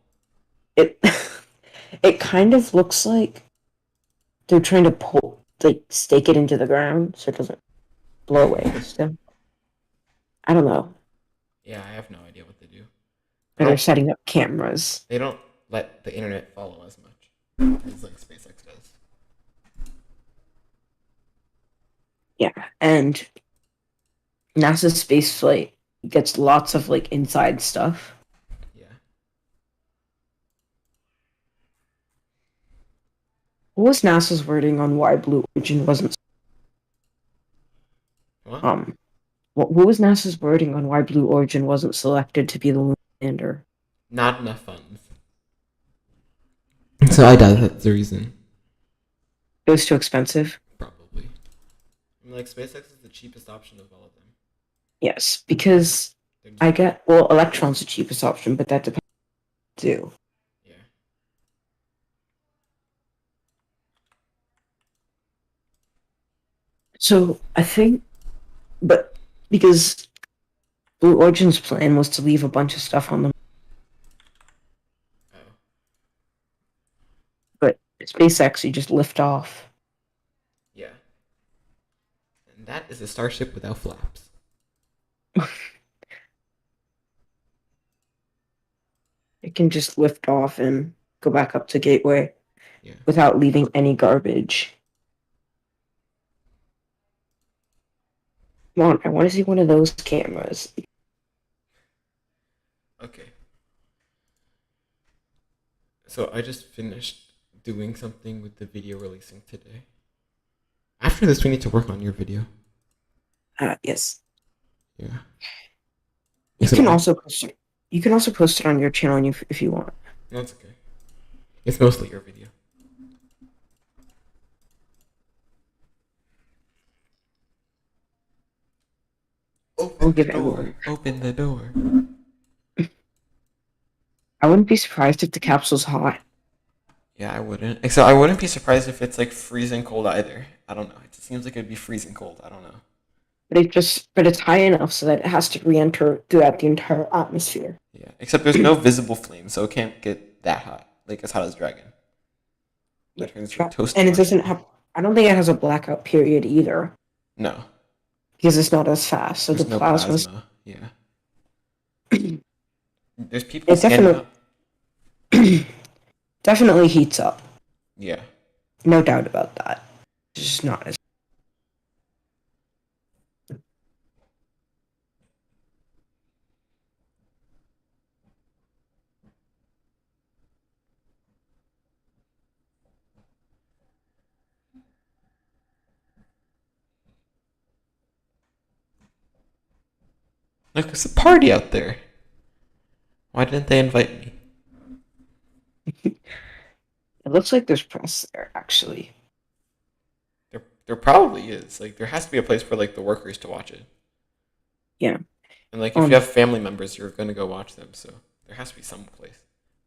It kind of looks like they're trying to stake it into the ground so it doesn't blow away. So, I don't know. Yeah, I have no idea what they do. They're setting up cameras. They don't let the internet follow as much as SpaceX does. Yeah, and NASA's spaceflight gets lots of inside stuff. Yeah. What was NASA's wording on why Blue Origin wasn't? What? What was NASA's wording on why Blue Origin wasn't selected to be the lunar lander? Not enough funds. So I doubt that's the reason. It was too expensive. Probably. I mean, SpaceX is the cheapest option of all of them. Yes, because Electron's the cheapest option, but that depends too. Yeah. So I think, but because Blue Origin's plan was to leave a bunch of stuff on the but SpaceX, you just lift off. Yeah. And that is a starship without flaps. It can just lift off and go back up to Gateway Yeah. without leaving any garbage. Come on, I want to see one of those cameras. Okay. So I just finished doing something with the video releasing today. After this, we need to work on your video. Yes. Yeah. You Is it can on? also post it. You can also post it on your channel if you want. No, it's okay. It's mostly your video. We'll Open the give door. everyone. Open the door. I wouldn't be surprised if the capsule's hot. Yeah, I wouldn't. Except I wouldn't be surprised if it's like freezing cold either. I don't know. It seems like it'd be freezing cold. I don't know. But it's high enough so that it has to re-enter throughout the entire atmosphere. Yeah. Except there's no visible flame, so it can't get that hot. Like as hot as Dragon. That turns your toast. And it doesn't have. I don't think it has a blackout period either, No. because it's not as fast. So There's the no plasma's. plasma. Yeah. There's people It standing definitely up. definitely heats up. Yeah. No doubt about that. It's just not as. Look, there's a party out there. Why didn't they invite me? It looks like there's press there, actually. There probably is. Like there has to be a place for like the workers to watch it. Yeah. And like if you have family members, you're gonna go watch them. So there has to be some place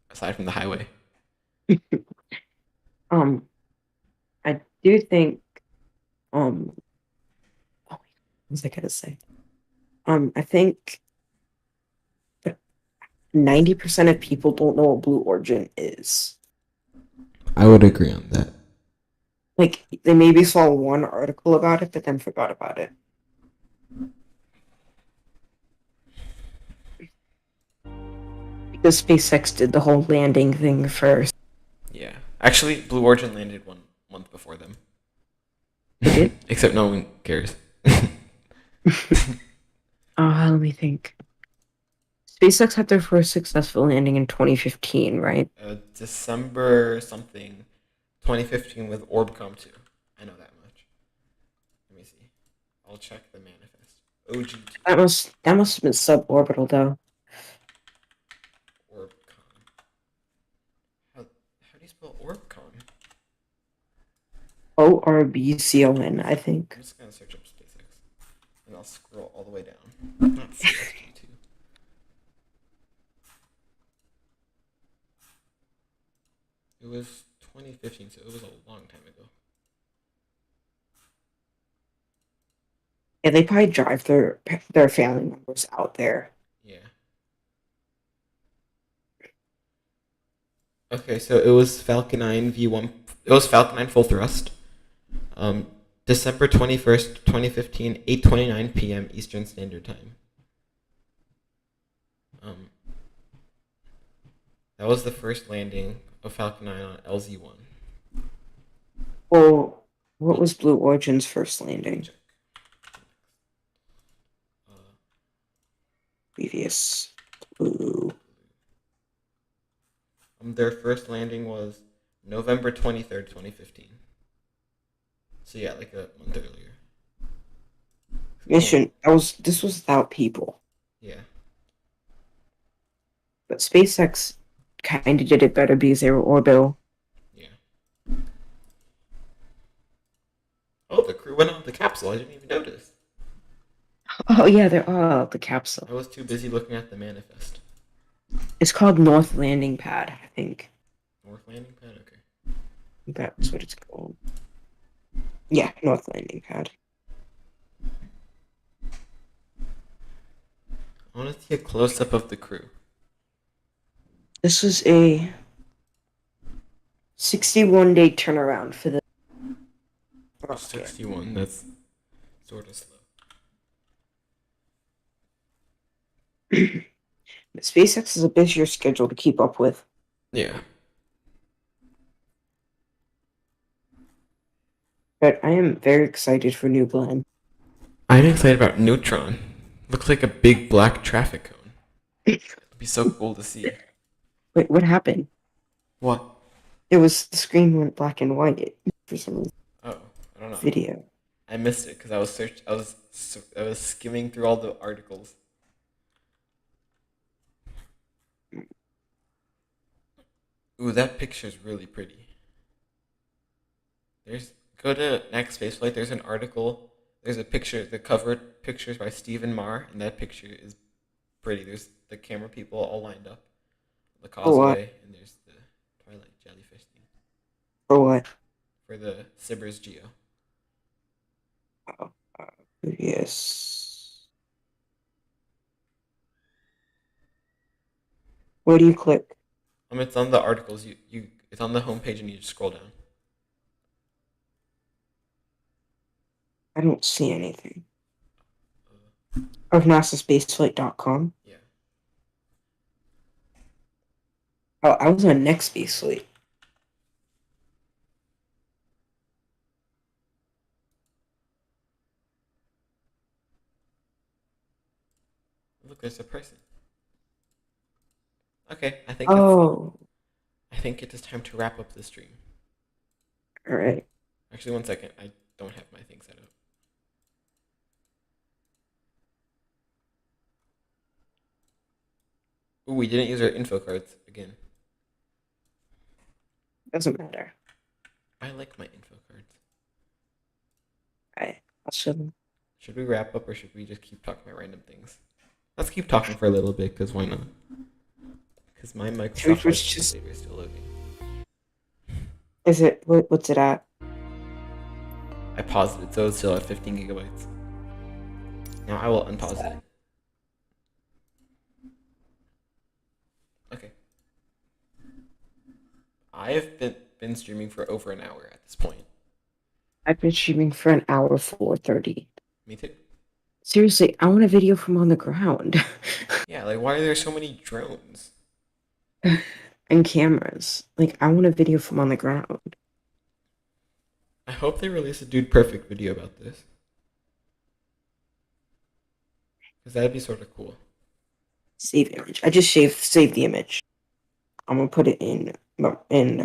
aside from the highway. I do think. Oh, what was I gonna say? I think 90% of people don't know what Blue Origin is. I would agree on that. Like, they maybe saw one article about it, but then forgot about it. Because SpaceX did the whole landing thing first. Yeah. Actually, Blue Origin landed 1 month before them. They did? Except no one cares. Let me think. SpaceX had their first successful landing in 2015, right? December something, 2015 with Orbcom 2. I know that much. Let me see. I'll check the manifest. OG2. That must have been suborbital, though. Orbcom. How do you spell Orbcom? ORBCON, I think. I'm just gonna search up SpaceX, and I'll scroll all the way down. Not CSG2. It was 2015, so it was a long time ago. Yeah, they probably drive their family members out there. Yeah. Okay, so it was Falcon 9 V1. It was Falcon 9 full thrust. December 21st, 2015, 8:29 p.m. Eastern Standard Time. That was the first landing of Falcon 9 on LZ-1. Well, what was Blue Origin's first landing? Check. Previous Blue. Their first landing was November 23rd, 2015. So yeah, like a month earlier. Mission. This was without people. Yeah. But SpaceX kind of did it better because they were orbital. Yeah. Oh, the crew went on the capsule. I didn't even notice. Oh yeah, they're the capsule. I was too busy looking at the manifest. It's called North Landing Pad, I think. North landing pad? Okay. That's what it's called. Yeah, North Landing Pad. I want to see a close-up of the crew. This was a 61-day turnaround for the. 61, that's sort of slow. SpaceX is a busier schedule to keep up with. Yeah. But I am very excited for New Glenn. I'm excited about Neutron. Looks like a big black traffic cone. It'd be so cool to see. Wait, what happened? What? It was the screen went black and white for some reason. Oh, I don't know. Video. I missed it because I was skimming through all the articles. Ooh, that picture's really pretty. Go to next spaceflight. There's an article. There's a picture. The cover pictures by Stephen Marr, and that picture is pretty. There's the camera people all lined up, the For what? causeway, and there's the Twilight jellyfish thing For what? for the Sibers Geo. Oh, yes. Where do you click? It's on the articles. It's on the homepage, and you just scroll down. I don't see anything. Of NASAspaceflight.com. Yeah. Oh, I was on Next Spaceflight. Look, there's a person. Okay, I Oh, think it is time to wrap up the stream. all right. Actually, one second. I don't have my thing set up. Ooh, we didn't use our info cards again. Doesn't matter. I like my info cards. I'll show them. Should we wrap up or should we just keep talking about random things? Let's keep talking for a little bit, because why not? Because my Microsoft Flight Simulator is still loading. Is it? What's it at? I paused it, so it's still at 15 gigabytes. Now I will unpause it. Okay. I have been streaming for over an hour at this point. I've been streaming for an hour 4:30. Me too. Seriously, I want a video from on the ground. Yeah, like why are there so many drones? And cameras. Like, I want a video from on the ground. I hope they release a Dude Perfect video about this. Because that'd be sort of cool. Save image. I just saved the image. I'm gonna put it in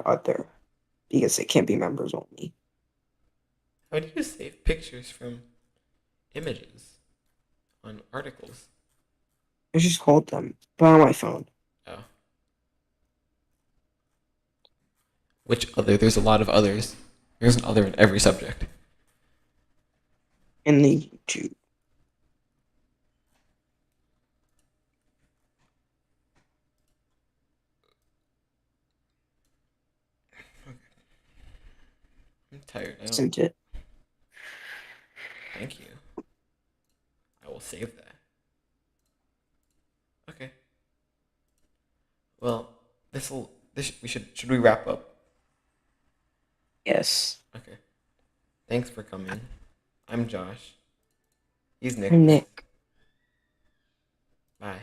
other because it can't be members only. How do you save pictures from images on articles? I just hold them, but on my phone. Oh. Which other? There's a lot of others. There's an other in every subject. In the YouTube. I'm tired. Sent it. Thank you. I will save that. Okay. Well, should we wrap up? Yes. Okay. Thanks for coming. I'm Josh. He's Nick. I'm Nick. Bye.